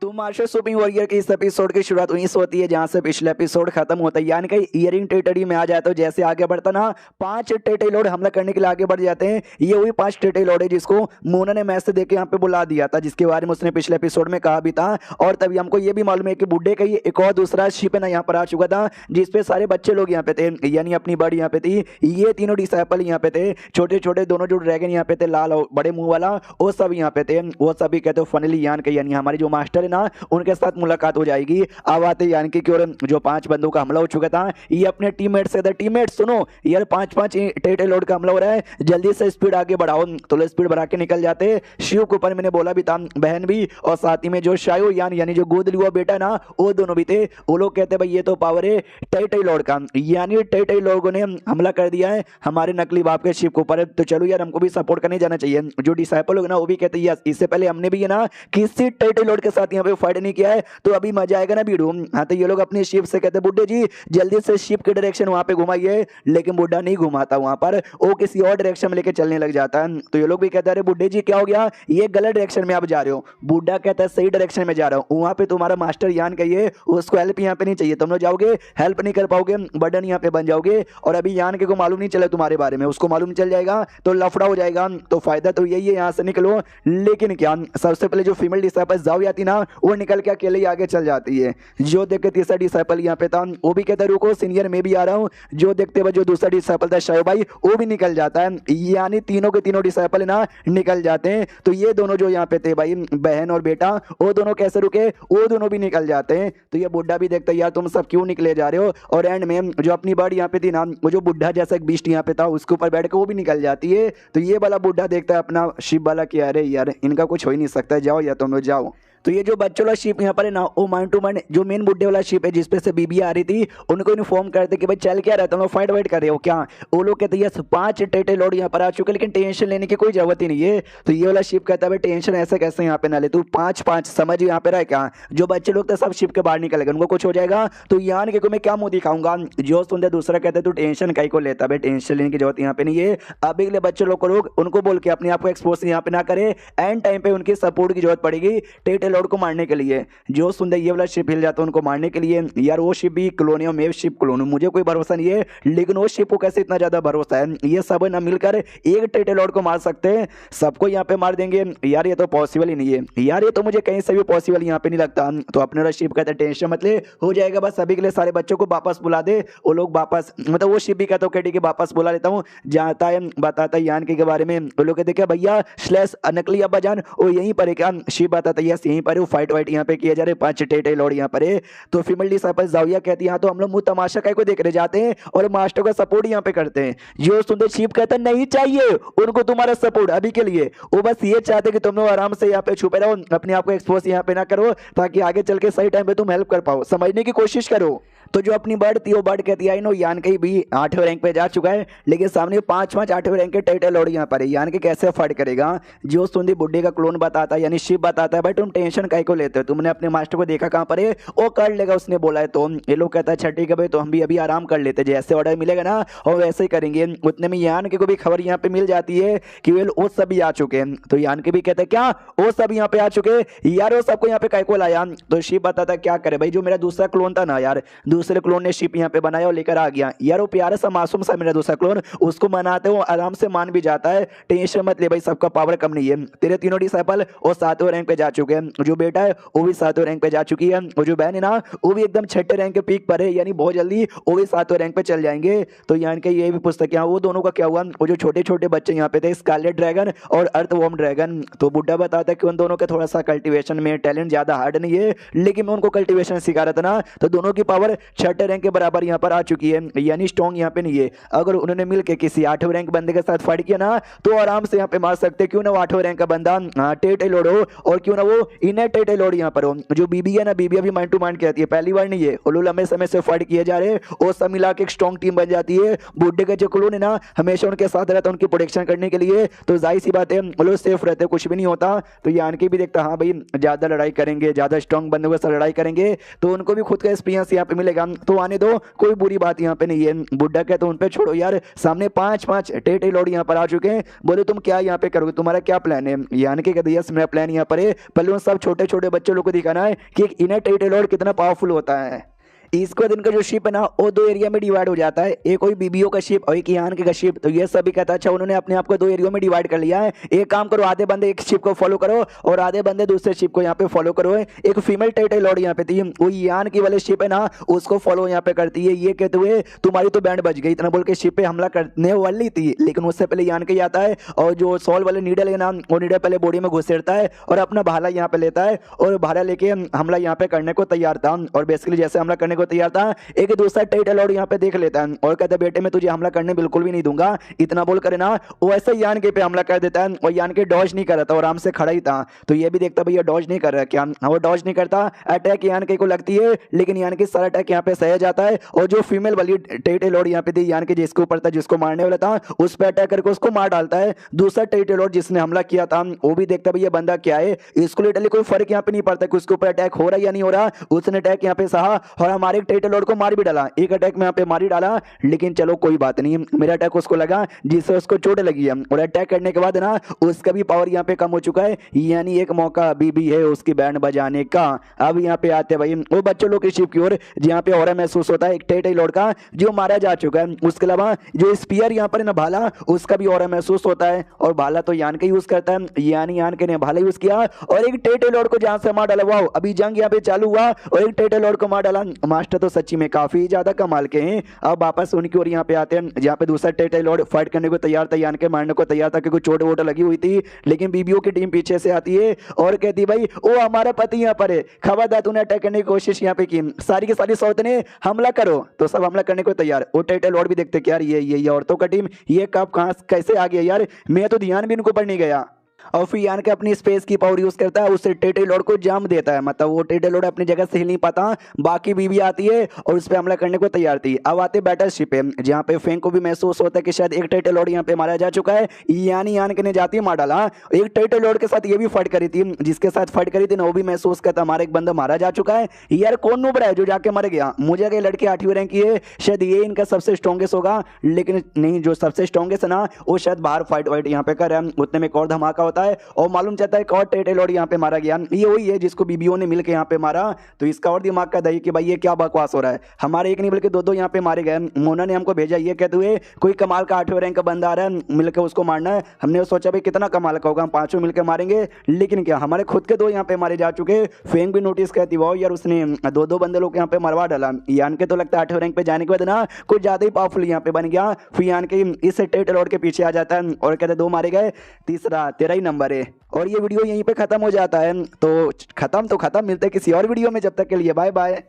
तो master supreme warrior के इस एपिसोड की शुरुआत वहीं से होती है जहां से पिछले एपिसोड खत्म होता है, यानी कि ईयरिंग टेरिटरी में आ जाता है। जैसे आगे बढ़ता ना 5 टेटे लॉर्ड हमला करने के लिए आगे बढ़ जाते हैं। ये वही 5 टेटे लॉर्ड है जिसको मोना ने मैच से देके यहाँ पे बुला दिया था, जिसके बारे में उसने पिछले एपिसोड में कहा भी था। और तभी हमको ये भी मालूम है कि बुड्ढे का ये एक और दूसरा शिप है ना यहाँ पर आ चुका था, जिसपे सारे बच्चे लोग यहाँ पे थे, यानी अपनी बड़ी यहाँ पे थी। ये तीनों डिसाइपल यहाँ पे थे, छोटे छोटे दोनों जो ड्रैगन यहाँ पे थे, लाल और बड़े मुंह वाला, वो सब यहाँ पे थे। वो सभी कहते फाइनली यान के यानी हमारे जो मास्टर है ना उनके साथ मुलाकात हो जाएगी। अब आते यानी कि और जो 5 बंदों का हमला हो चुका था, ये अपने टीममेट से टीममेट सुनो यार 5-5 टेटे लॉर्ड का हमला हो रहा है, जल्दी से स्पीड आगे बढ़ाओ। तो स्पीड बढ़ा के निकल जाते। शिव के ऊपर मैंने बोला भी था बहन भी, और साथ ही में जो शायो यान यानी जो गोद लिया बेटा ना वो दोनों भी थे। वो लोग कहते भाई ये तो पावर है टेटे लॉर्ड का, यानी टेटे लोगों ने हमला कर दिया है हमारे नकली बाप के शिप के ऊपर। तो चलो यार हमको भी सपोर्ट करने जाना चाहिए। जो डिसाइपल लोग ना वो भी कहते हैं इससे पहले हमने भी है ना किसी टेटे लॉर्ड के साथ यहाँ पे फाइट नहीं किया है, तो अभी मजा आएगा ना वीडियो। हाँ तो ये लोग अपनी शिप से कहते बुड्ढे जी जल्दी से शिप के डायरेक्शन वहां पे घुमाइए, लेकिन बुड्ढा नहीं घुमाता वहां पर, वो किसी और डायरेक्शन में लेके चलने लग जाता है। तो ये लोग भी कहते हैं अरे बुड्ढे जी क्या हो गया, ये गलत डायरेक्शन में आप जा रहे हो। बुड्ढा कहता है सही डायरेक्शन में जा रहा हूँ, वहां पे तुम्हारा मास्टर यान कहिए उसको हेल्प यहाँ पे नहीं चाहिए, तुम लोग जाओगे हेल्प नहीं कर पाओगे, बर्डन यहाँ पे बन जाओगे। और अभी यान के को मालूम नहीं चला तुम्हारे बारे में, उसको मालूम चल जाएगा तो लफड़ा हो जाएगा। तो फायदा तो यही है यहाँ से निकलो। लेकिन क्या सबसे पहले जो फीमेल डिसाइपल जाओ जाती ना वो निकल के अकेले ही आगे चल जाती है। जो देख के तीसरा डिसाइपल यहाँ पे था वो भी कहता है रुको सीनियर मैं भी आ रहा हूँ। जो देखते हुए जो दूसरा डिसाइपल था शायो भाई वो भी निकल जाता है, यानी तीनों के तीनों डिसाइपल ना निकल जाते हैं। तो ये दोनों जो यहाँ पे थे भाई बहन और बेटा, वो दोनों कैसे रुके, वो दोनों भी निकल जाते हैं। तो ये बुड्ढा भी देखता है यार तुम सब क्यों निकले जा रहे हो। और एंड में जो अपनी बर्ड यहाँ पे थी ना वो जो बुड्ढा जैसा एक बीस्ट यहाँ पे था उसके ऊपर बैठ के वो भी निकल जाती है। तो ये वाला बुड्ढा देखता है अपना शिप वाला कि अरे यार इनका कुछ हो ही नहीं सकता, जाओ या तुम लोग जाओ। तो ये जो बच्चों वाला शिप यहाँ पर है ना वो माइंड टू माइंड जो मेन बुड्ढे वाला शिप है जिसपे से बीबी आ रही थी उनको इन्फॉर्म करते कि भाई चल क्या रहा है तुम लोग फाइट वाइट कर रहे हो क्या। वो लोग कहते हैं 5 टेटे लॉर्ड यहाँ पर आ चुके लेकिन टेंशन लेने की कोई जरूरत ही नहीं है। तो ये वाला शिप कहता है भाई टेंशन ऐसे कैसे यहाँ पे ना ले, तू 5-5 समझ यहाँ पे रहा क्या। जो बच्चे लोग थे सब शिप के बाहर निकल गए, उनको कुछ हो जाएगा तो यान के को मैं क्या मुंह दिखाऊंगा। जो सुनते दूसरा कहते तू टेंशन कहीं को लेता, भाई टेंशन लेने की जरूरत यहाँ पे नहीं है। अभी के लिए बच्चे लोग को लोग उनको बोल के अपने आप को एक्सपोज यहाँ पे ना करे, एंड टाइम पे उनकी सपोर्ट की जरूरत पड़ेगी टेटे लॉर्ड को मारने के लिए। जो सुंदर ये वाला शिप हिल जाता है उनको मारने के लिए। यार वो शिप भी क्लोन है, मैं शिप क्लोन हूं, मुझे कोई भरोसा नहीं है, लेकिन वो शिप को कैसे इतना ज्यादा भरोसा है। ये सब ना मिलकर एक टेटे लॉर्ड को मार सकते हैं, सबको यहाँ पे मार देंगे। यार ये तो पॉसिबल ही नहीं है यार, ये तो मुझे कहीं से भी पॉसिबल यहाँ पे नहीं लगता। तो अपने वाला शिप कहता है टेंशन मत ले हो जाएगा, बस अभी के लिए सारे बच्चों को वापस बुला दे। वो लोग वापस मतलब वो शिप भी कहता है ठीक है वापस बुला लेता हूँ, जाता है बताता है यान के बारे में। वो लोग कहते क्या भैया स्लैश नकली अब्बा जान वो यहीं पर है क्या। शिप बताता है यस यहीं पर है, वो फाइट वाइट यहाँ पे किया जा रहे 5 टेटे लॉर्ड यहाँ पर है। तो फीमेल डिसाइपल जाविया कहती है हाँ तो हम लोग मुंह तमाशा काय को देख रहे जाते हैं और मास्टर का सपोर्ट यहाँ पे करते हैं। जो सुंदर शिप कहता है नहीं चाहिए उनको तुम्हारा सपोर्ट अभी के लिए, वो बस ये चाहते कि तुम लोग आराम से यहाँ पे छुपे रहो, अपने आप को एक्सपोज यहाँ पे ना करो ताकि आगे चल के सही टाइम पे तुम हेल्प कर पाओ, समझने की कोशिश करो। तो जो अपनी बर्ड थी वो बर्ड कहती है नो यान के भी 8वें रैंक पे जा चुका है, लेकिन सामने 5-5 8वें रैंक के टेटे लॉर्ड यहाँ पर है, यान के कैसे फाइट करेगा। जो सुंदी बुड्ढे का क्लोन बताता है यानी शिप बताता है भाई तुम टेंशन काहे को लेते हो, तुमने अपने मास्टर को देखा कहाँ पर है, वो कर लेगा उसने बोला है। तो ये लोग कहता है अच्छा ठीक है भाई तो हम भी अभी आराम कर लेते, जैसे ऑर्डर मिलेगा ना और वैसे ही करेंगे। उतने में यान के को भी खबर यहाँ पे मिल जाती है कि वो सब भी आ चुके हैं। तो यान के भी कहते हैं क्या वो सब यहाँ पे आ चुके यार, वो सबको यहाँ पे काहे को लाया। तो शिप बताता है क्या करे भाई, जो मेरा दूसरा क्लोन था ना यार, दूसरे क्लोन ने शिप यहाँ पे बनाया और लेकर आ गया यार, वो प्यारा सा मासूम सा मेरा दूसरा क्लोन, उसको मनाते हो आराम से मान भी जाता है, टेंशन मत ले भाई सबका पावर कम नहीं है। तेरे तीनों डिसाइपल वो 7वें रैंक पे जा चुके हैं, जो बेटा है वो भी 7वें रैंक पे जा चुकी है, और जो बहन है ना वो भी एकदम 6ठे रैंक के पीक पर है, यानी बहुत जल्दी वो भी 7वें रैंक पे चल जाएंगे। तो यानी कि ये भी पुस्तक यहाँ वो दोनों का क्या हुआ, वो जो छोटे छोटे बच्चे यहाँ पे थे स्कारलेट ड्रैगन और अर्थवॉर्म ड्रैगन। तो बुड्ढा बताता है कि उन दोनों के थोड़ा सा कल्टीवेशन में टैलेंट ज्यादा हार्ड नहीं है, लेकिन मैं उनको कल्टीवेशन सिखा रहा था ना तो दोनों की पावर 6ठे रैंक के बराबर यहाँ पर आ चुकी है, यानी स्ट्रॉन्ग यहाँ पे नहीं है। अगर उन्होंने मिलकर किसी 8वें रैंक बंदे के साथ फाइट किया ना तो आराम से यहाँ पे मार सकते, क्यों ना वो 8वें रैंक का बंदा टेटे लॉर्ड हो और क्यों ना वो इन्हें टेटे लॉर्ड यहाँ पर हो। जो बीबी है ना बीबी अभी माइंड टू माइंड कहती है, पहली बार नहीं है, वो लोग लंबे समय से फाइट किए जा रहे और सब मिला के एक स्ट्रॉन्ग टीम बन जाती है। बुड्ढे का जो क्लोन है ना हमेशा उनके साथ रहता है उनकी प्रोटेक्शन करने के लिए, तो जाहिर सी बात है वो लोग सेफ रहते, कुछ भी नहीं होता। तो यान के भी देखता हाँ भाई ज्यादा लड़ाई करेंगे, ज्यादा स्ट्रॉन्ग बंदों के साथ लड़ाई करेंगे तो उनको भी खुद का एक्सपीरियंस यहाँ पे मिलेगा। करेगा तो आने दो, कोई बुरी बात यहाँ पे नहीं है। बुड्ढा कहते उन पे छोड़ो यार, सामने 5-5 टेटे लोड यहाँ पर आ चुके हैं। बोले तुम क्या यहाँ पे करोगे, तुम्हारा क्या प्लान है? यानी कि कहते यस मेरा प्लान यहाँ पर है, पहले उन सब छोटे छोटे बच्चों लोग को दिखाना है कि एक इनर टेटे लोड कितना पावरफुल होता है। इसके बाद इनका जो शिप है ना वो दो एरिया में डिवाइड हो जाता है, एक कोई बीबीओ का शिप और एक यान का शिप। तो ये सभी कहता अच्छा उन्होंने अपने आप को दो एरियो में डिवाइड कर लिया है। एक काम करो, आधे बंदे एक शिप को फॉलो करो और आधे बंदे दूसरे शिप को यहाँ पे फॉलो करो। एक फीमेल टेटे लॉर्ड यहाँ पे थी, वो यान की वाले शिप है ना उसको फॉलो यहाँ पे करती है। ये कहते हुए तुम्हारी तो बैंड बज गई, इतना बोल के शिप पे हमला करने वाली थी, लेकिन उससे पहले यान के आता है और जो सॉल वाले नीडल है ना वो नीडल पहले बॉडी में घुसेड़ता है और अपना भाला यहाँ पे लेता है और भाला लेके हमला यहाँ पे करने को तैयार था। और बेसिकली जैसे हमला करने को तैयार था एक दूसरा टेटे लॉर्ड यहाँ पे देख लेता है और कहता है बेटे मैं तुझे हमला करने बिल्कुल भी नहीं दूंगा, इतना बोल करे ना वो ऐसे यान के पे हमला कर देता है। और यान के डॉज नहीं कर रहा था और आराम से खड़ा ही था, तो ये भी देखता भैया डॉज नहीं कर रहा क्या, वो डॉज नहीं करता। अटैक यान के को लगती है लेकिन यान के सारा अटैक यहाँ पे सह जाता है। और जो फीमेल वाली टेटे लॉर्ड यहाँ पे थी यान के जिसके ऊपर था जिसको मारने वाला था उस पर अटैक करके उसको मार डालता है। दूसरा टेटे लॉर्ड जिसने हमला किया था वो भी देखता भैया बंदा क्या है, इसको लिटरली कोई फर्क यहाँ पे नहीं पड़ता कि उसके ऊपर अटैक हो रहा है या नहीं हो रहा, उसने अटैक यहाँ पे सहा और हमारे टेटे लॉर्ड को मार भी डाला। एक अटैक में यहाँ पे मार ही डाला, लेकिन चलो कोई बात नहीं, मेरा अटैक उसको लगा जिससे उसको चोट लगी है। और अटैक करने के बाद ना उसका भी पावर यहाँ पे कम हो चुका है, यानी एक मौका अभी भी है उसकी बैंड बजाने का। अब यहाँ पे आते हैं भाई वो बच्चों लोग की शिप की ओर जहाँ पे और महसूस होता है एक टेटे लॉर्ड का जो मारा जा चुका है। उसके अलावा जो स्पीयर यहाँ पर ना भाला उसका भी और महसूस होता है, और भाला तो यान का यूज करता है, यानी यान के ने भाला यूज किया और एक टेटे लॉर्ड को जहां से मार डाला। वाह, अभी जंग यहाँ पे चालू हुआ और एक टेटे लॉर्ड को मार डाला। मास्टर तो सच्ची में काफी ज्यादा कमाल के हैं। अब वापस उनकी ओर यहाँ पे आते हैं जहाँ पे दूसरा टेटे लॉर्ड फाइट करने को तैयार था, यान के मारने को तैयार था क्योंकि चोट वोट लगी हुई थी। लेकिन बीबीओ की टीम पीछे से आती है और कहती भाई वो हमारा पति यहाँ पर है, खबरदार तूने अटैक करने की कोशिश यहाँ पे की, सारी की सारी सौतने हमला करो। तो सब हमला करने को तैयार। वो टेटे लॉर्ड भी देखते कि यार ये औरतों का टीम ये कब कहाँ कैसे आ गया यार, मैं तो ध्यान भी इनको पर नहीं गया। और फिर यान के अपनी स्पेस की पावर यूज करता है, उससे टेटे लॉर्ड को जाम देता है, मतलब वो टेटे लॉर्ड अपनी जगह से हिल नहीं पाता। बाकी बीबी आती है और उस पर हमला करने को तैयार थी। अब आते बैटल शिप है जहाँ पे फेंग को भी महसूस होता है कि शायद एक टेटे लॉर्ड यहाँ पे मारा जा चुका है, यानी यान के ने जाती मार डाला। एक टेटे लॉर्ड के साथ ये भी फाइट करी थी, जिसके साथ फाइट करी थी ना वो भी महसूस करता हमारा एक बंदा मारा जा चुका है। यार कौन नुब रहा है जो जाके मर गया, मुझे कि लड़के 8वीं रैंक की है, शायद ये इनका सबसे स्ट्रॉन्गेस्ट होगा, लेकिन नहीं, जो सबसे स्ट्रॉन्गेस्ट है ना वो शायद बाहर फाइट वाइट यहाँ पे कर रहा है। उतने में एक और धमाका होता है और मालूम चाहता है एक और टेटे लॉर्ड यहाँ पे मारा गया। ये वही है जिसको बीबीओ ने मिलकर यहाँ पे मारा। तो इसका और दिमाग का दही कि भाई ये क्या बकवास हो रहा है, हमारे एक नहीं बल्कि दो यहाँ पे मारे गए। मोना ने हमको भेजा ये कहते हुए कोई कमाल का 8वें रैंक का बंदा आ रहा है, मिलकर उसको मारना है। हमने सोचा भाई कितना कमाल का होगा, हम पांचों मिलकर मारेंगे, लेकिन क्या हमारे खुद के 2 यहाँ पे मारे जा चुके। फेंग भी नोटिस कहती वाह यार उसने 2 बंदे लोग यहाँ पे मरवा डाला। यान के तो लगता है 8वें रैंक पे जाने के बाद ना कुछ ज्यादा ही पावरफुल यहाँ पे बन गया। फिर यान के इस टेटे लॉर्ड के पीछे आ जाता है और कहते 2 मारे गए, तीसरा तेरा ही नंबर है। और ये वीडियो यहीं पे खत्म हो जाता है। तो खत्म, मिलते हैं किसी और वीडियो में, जब तक के लिए बाय बाय।